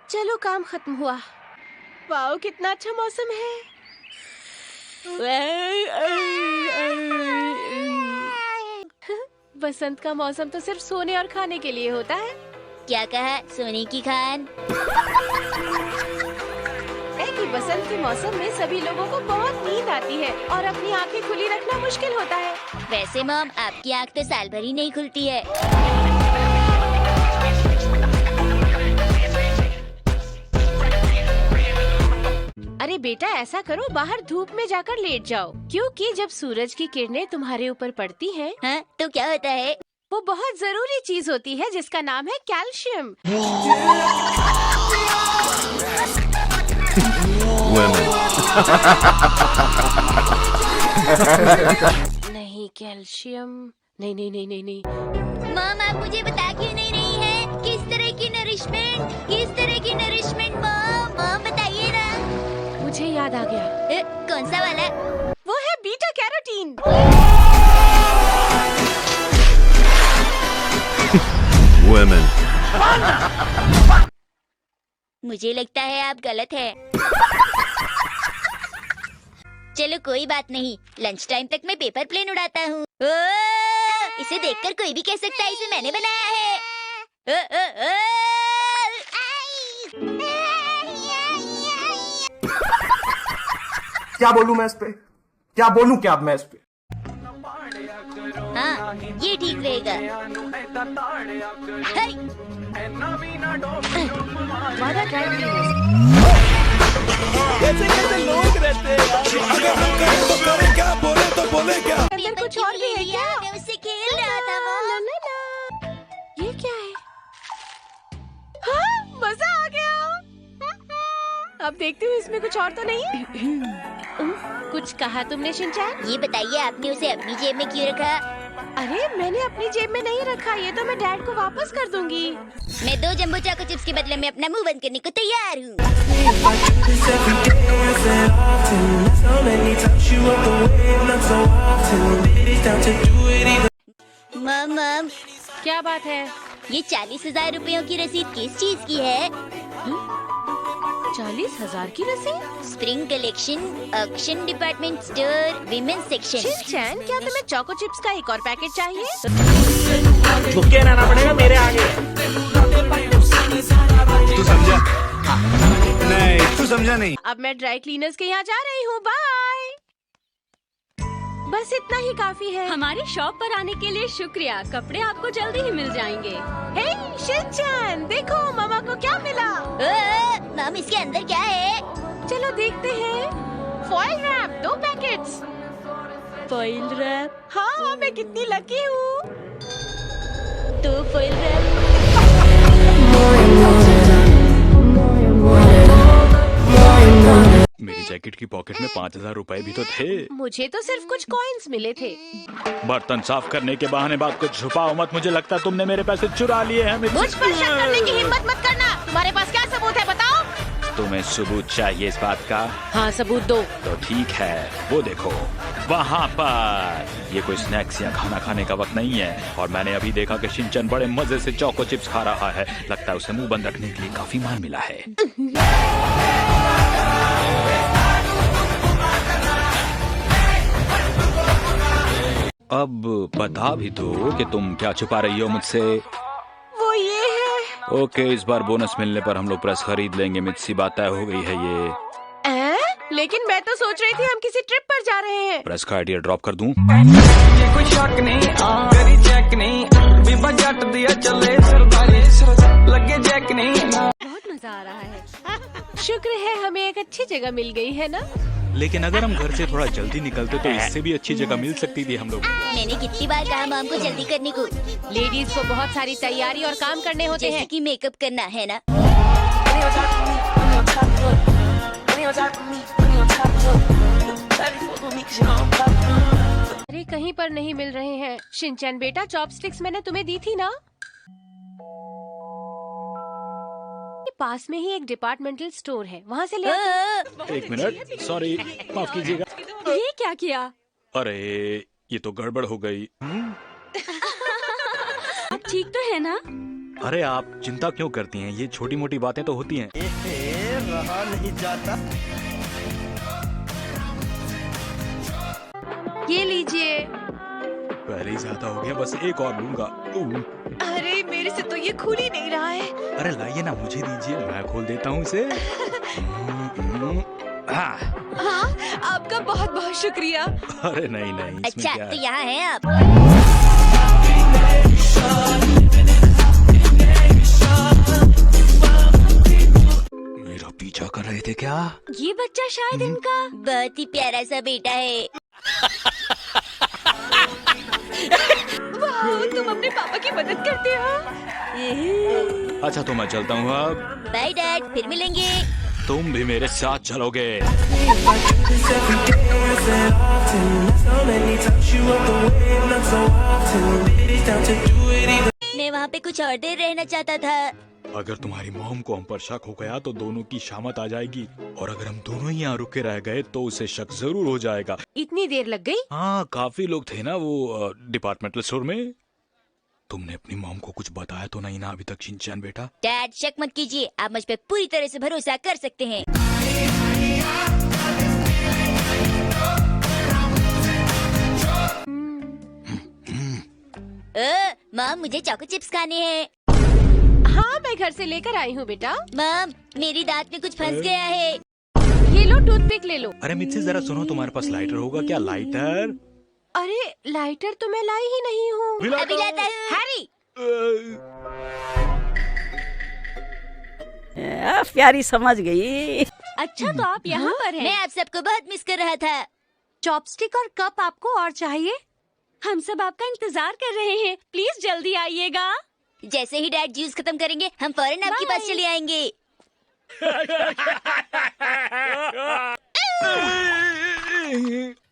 चलो काम खत्म हुआ। वाओ कितना अच्छा मौसम है। बसंत का मौसम तो सिर्फ सोने और खाने के लिए होता है। क्या कहा? सोने की खान? कि बसंत के मौसम में सभी लोगों को बहुत नींद आती है और अपनी आंखें खुली रखना मुश्किल होता है। वैसे मॉम, आपकी आँख तो साल भर ही नहीं खुलती है। अरे बेटा ऐसा करो, बाहर धूप में जाकर लेट जाओ, क्योंकि जब सूरज की किरणें तुम्हारे ऊपर पड़ती हैं, हाँ, तो क्या होता है? वो बहुत जरूरी चीज होती है जिसका नाम है कैल्शियम। नहीं कैल्शियम, नहीं नहीं नहीं नहीं नहीं। मॉम, आप मुझे बता क्यों नहीं रही है? किस तरह की नरिशमेंट मॉम बताइए ना। मुझे याद आ गया। कौन सा वाला? वो है बीटा कैरोटीन। Women. मुझे लगता है आप गलत है। चलो कोई बात नहीं, लंच टाइम तक मैं पेपर प्लेन उड़ाता हूँ। इसे देखकर कोई भी कह सकता है इसे मैंने बनाया है। क्या बोलूं मैं इस पे? क्या बोलूं क्या अब मैं इस पे? हाँ, ये ठीक रहेगा। अंदर कुछ और भी है क्या? मैं उससे खेल रहा था मॉम। ये क्या है? हाँ, मजा आ गया। अब देखती हूँ इसमें कुछ और तो नहीं। कुछ कहा तुमने शिनचैन? ये बताइए, आपने उसे अपनी जेब में क्यों रखा? अरे मैंने अपनी जेब में नहीं रखा, ये तो मैं डैड को वापस कर दूंगी। मैं 2 जंबो चाको चिप्स के बदले में अपना मुंह बंद करने को तैयार हूँ। मॉम, क्या बात है? ये 40,000 रुपयों की रसीद किस चीज की है? 40,000 की रसीद? Spring collection, auction department store, women section. Shinchan, क्या तुम्हें चोको चिप्स का एक और पैकेट चाहिए? झुके रहना पड़ेगा मेरे आगे। तू समझा? नहीं, तू समझा नहीं। अब मैं ड्राई क्लीनर्स के यहाँ जा रही हूँ, बाय। बस इतना ही काफी है। हमारी शॉप पर आने के लिए शुक्रिया। कपड़े आपको जल्दी ही मिल जाएंगे। हे शिनचैन, देखो मामा को क्या मिला। मॉम, इसके अंदर क्या है? चलो देखते हैं। Foil wrap 2 packets. Foil wrap? हाँ, मैं कितनी लकी हूँ। 2 फॉइल रैप। मेरी जैकेट की पॉकेट में 5,000 रुपए भी तो थे। मुझे तो सिर्फ कुछ कॉइन्स मिले थे। बर्तन साफ करने के बहाने बात को छुपाओ मत। मुझे लगता है तुमने मेरे पैसे चुरा लिए हैं। मुझ पर शक करने की हिम्मत मत करना। तुम्हारे पास क्या सबूत है, बताओ। तुम्हें सबूत चाहिए इस बात का? हाँ, सबूत दो। तो ठीक है, वो देखो वहाँ पर। ये कोई स्नैक्स या खाना खाने का वक्त नहीं है, और मैंने अभी देखा कि शिनचैन बड़े मजे से चोको चिप्स खा रहा है। लगता है उसे मुंह बंद रखने के लिए काफी मान मिला है। अब बता भी दो कि तुम क्या छुपा रही हो मुझसे। वो ये है। ओके, इस बार बोनस मिलने पर हम लोग प्रेस खरीद लेंगे। मुझसे बात तय हो गई है ये। लेकिन मैं तो सोच रही थी हम किसी ट्रिप पर जा रहे हैं। प्रेस का आइडिया ड्रॉप कर दूं? ये कोई शक नहीं, करी चेक नहीं, बीबा जट दिया चले सरदारी, लगे जैक नहीं। बहुत मजा आ रहा है। शुक्र है हमें एक अच्छी जगह मिल गई है ना। लेकिन अगर हम घर से थोड़ा जल्दी निकलते तो इससे भी अच्छी जगह मिल सकती थी हम लोग। मैंने कितनी बार कहा मॉम को जल्दी करने को। लेडीज को बहुत सारी तैयारी और काम करने होते जैसे हैं। कि मेकअप करना है ना। अरे कहीं पर नहीं मिल रहे हैं। शिनचैन बेटा, चॉपस्टिक्स मैंने तुम्हें दी थी ना। पास में ही एक डिपार्टमेंटल स्टोर है, वहाँ से ले आते हैं। 1 मिनट, सॉरी, माफ कीजिएगा। ये क्या किया? अरे ये तो गड़बड़ हो गई। अब ठीक तो है ना? अरे आप चिंता क्यों करती हैं? ये छोटी मोटी बातें तो होती हैं। रहा नहीं जाता। ये लीजिए। पहले ही ज्यादा हो गया, बस एक और लूंगा। अरे मेरे से तो ये खुल ही नहीं रहा है। अरे लाइए ना, मुझे दीजिए, मैं खोल देता हूँ इसे। हाँ, आपका बहुत बहुत शुक्रिया। अरे नहीं नहीं, इसमें अच्छा क्या तो है? यहाँ हैं आप। मेरा पीछा कर रहे थे क्या? ये बच्चा शायद इनका। बहुत ही प्यारा सा बेटा है। वाह, तुम अपने पापा की मदद करते हो। अच्छा तो मैं चलता हूँ अब। बाय डैड, फिर मिलेंगे। तुम भी मेरे साथ चलोगे। मैं वहाँ पे कुछ और देर रहना चाहता था। अगर तुम्हारी मॉम को हम पर शक हो गया तो दोनों की शामत आ जाएगी, और अगर हम दोनों ही यहाँ रुके रह गए तो उसे शक जरूर हो जाएगा। इतनी देर लग गई? हाँ, काफी लोग थे ना वो डिपार्टमेंटल स्टोर में। तुमने अपनी मॉम को कुछ बताया तो नहीं ना अभी तक शिनचैन बेटा? डैड शक मत कीजिए, आप मुझ पे पूरी तरह से भरोसा कर सकते हैं। मॉम मुझे चॉको चिप्स खाने हैं। हाँ, मैं घर से लेकर आई हूँ बेटा। मॉम मेरी दांत में कुछ फंस गया है। ये लो, टूथपिक ले लो। अरे मुझसे जरा सुनो, तुम्हारे पास लाइटर होगा क्या? लाइटर? अरे लाइटर तो मैं लाई ही नहीं हूँ। अभी लाता हूँ। हैरी, प्यारी समझ गई। अच्छा तो आप यहाँ पर हैं। मैं आप सबको बहुत मिस कर रहा था। चॉपस्टिक और कप आपको और चाहिए? हम सब आपका इंतजार कर रहे हैं, प्लीज जल्दी आइएगा। जैसे ही डैड जूस खत्म करेंगे हम फौरन आपके पास चले आएंगे।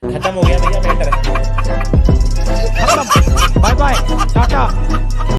खत्म हो गया भैया मैटर। Bye bye, Tata.